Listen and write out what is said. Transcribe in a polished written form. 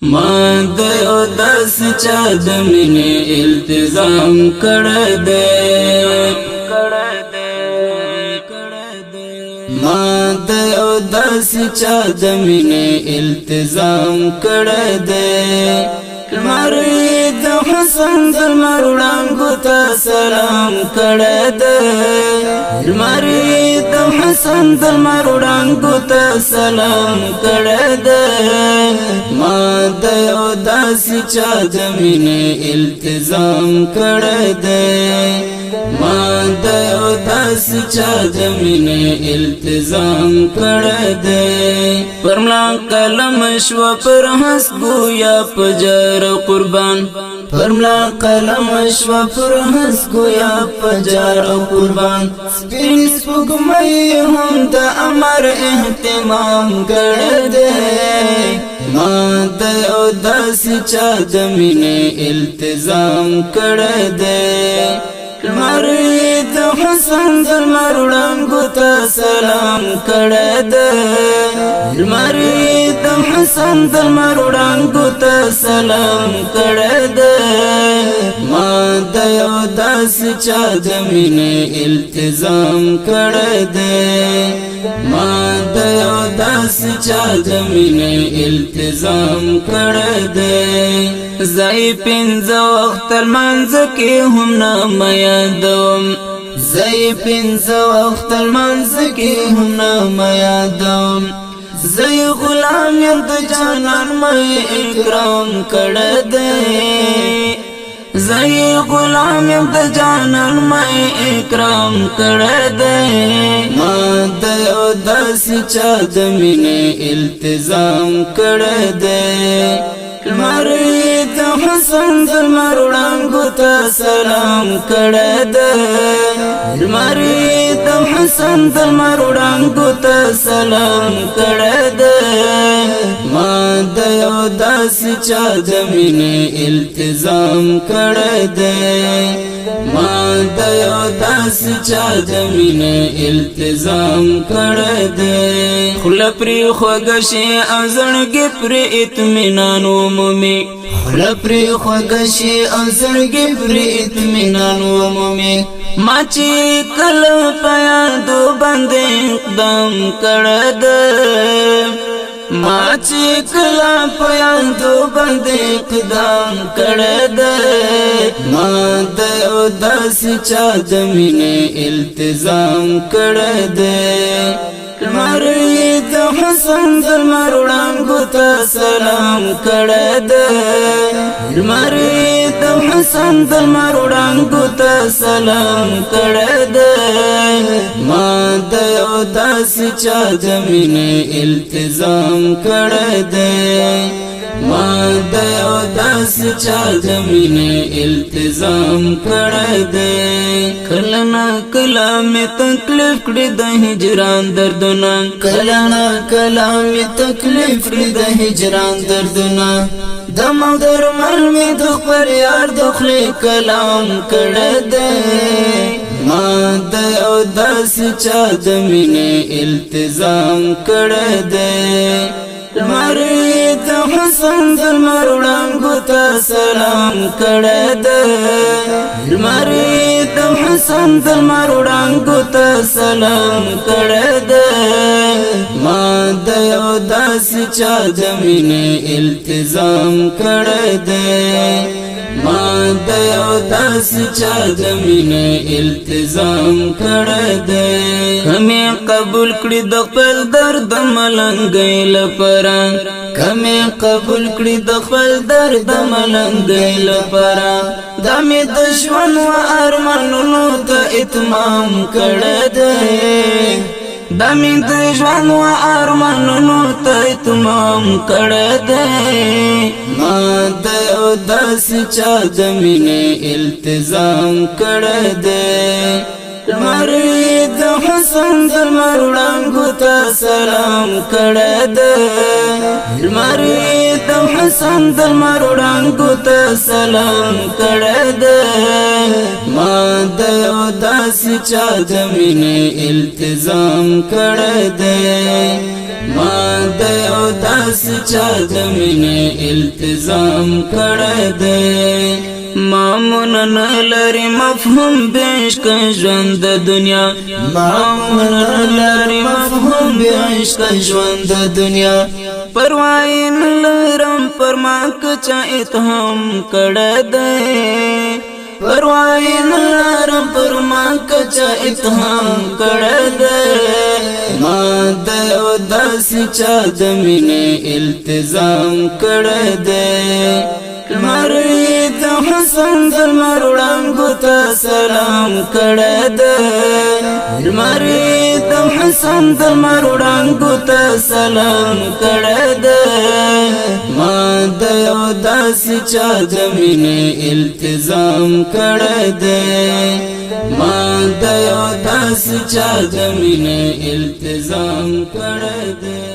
ما د یو داس چا د مینې التزام کړی دی ما د یو داس چا د مینې التزام کړی دی لمر د حسن د لمر وړانګو ته سلام کړی دی لمر د حسن د لمر وړانګو ته سلام کړی دی ما د یو داسې چا د مینې التزام کړی دی ما د یو داسې چا د مینې التزام کړی دی پر ملا قلم شوه پر هس ګویا په جار قربان پر ملا قلم شوه پر هس ګویا په جار قربان سپین سپوږمۍ هم د امر اهتمام کړی دی ما د یو داسې چا د مینې التزام کړی دی لمر د حسن د لمر وړانګو ته سلام کړی دی لمر د حسن د لمر وړانګو ته سلام کړی دی ما د یو داسې چا د مینې التزام کړی دی ما د یو داسې چا د مینې التزام کړی دی زای پنځه وخت لمانځ کې هم نه یادوم زای پنځه وخت لمانځ کې هم نه یادوم زای غلام یم د جانان مې اکرام کړی دی زای غلام یم د جانان مې اکرام کړی دی ما د یو داسې چا د مینې التزام کړی دی لمر د حسن د لمر وړانګو ته سلام کړی دی لمر د حسن د لمر وړانګو ته سلام کړی دی ما د یو داسې چا د مینې التزام کړی دی ما د یو داسې چا د مینې التزام کړی دی خوله پرې خوږه شي او زړګی پرې اطمینان ومومي خوله پرې خوږه شي او زړګی پرې اطمینان ومومي ما چې کله په یادو باندې اقدام کړی دی ما چې کله په یادو باندې اقدام کړی دی ما د یو داسې چا د مینې التزام کړی دی لمر د حسن د لمر وړانګو ته سلام کړی دی لمر د حسن د لمر وړانګو ته سلام کړی دی ما د یو داسې چا د مینې التزام کړی دی ما د یو داسې چا د مینې التزام کړی دی کله نا کله مې تکلیف کړی د هجران دردونه کله نا کله مې تکلیف کړی د هجران دردونه د مو درمل مې د خپل یار د خولې کلام کړی دی ما د یو داسې چا د مینې التزام کړی دی لمر د حسن د لمر وړانګو ته سلام کړی دی لمر د حسن د لمر وړانګو ته سلام کړی دی ما د یو داسې چا د مینې التزام کړی دی ما د یو داسې چا د مینې التزام کړی دی کمې قبول کړي د خپل درد ملنګۍ لپاره کمې قبول کړي د خپل درد ملنګۍ لپاره دا مې د ژوند و ارمانونو ته اتمام کړی دی دا مې د ژوند و ارمانونو ته اتمام کړی دی ما د یو داسې چا د مینې التزام کړی دی لمر د حسن د مړانګو ته سلام کړه ده لمر د حسن د مړانګو ته سلام کړه ده ما د یو داسې چا د مینې التزام کړه ده ما د یو داسې چا د مینې التزام کړه ده مامون نلری مفهوم بعشق ژوند د دنیا مامون نلری مفهوم بعشق ژوند د دنیا پروايي نلرم پر ما کچا اتهام کړه ده پروايي نلرم پر ما کچا اتهام کړه ده ما د یو داسې چا د مینې التزام کړه ده لمر د حسن د مړانګو ته سلام کړه ده لمر د حسن د مړانګو ته سلام کړه ده ما د یو داسې چا د مینې التزام کړه ده ما د یو داسې چا د مینې التزام کړه ده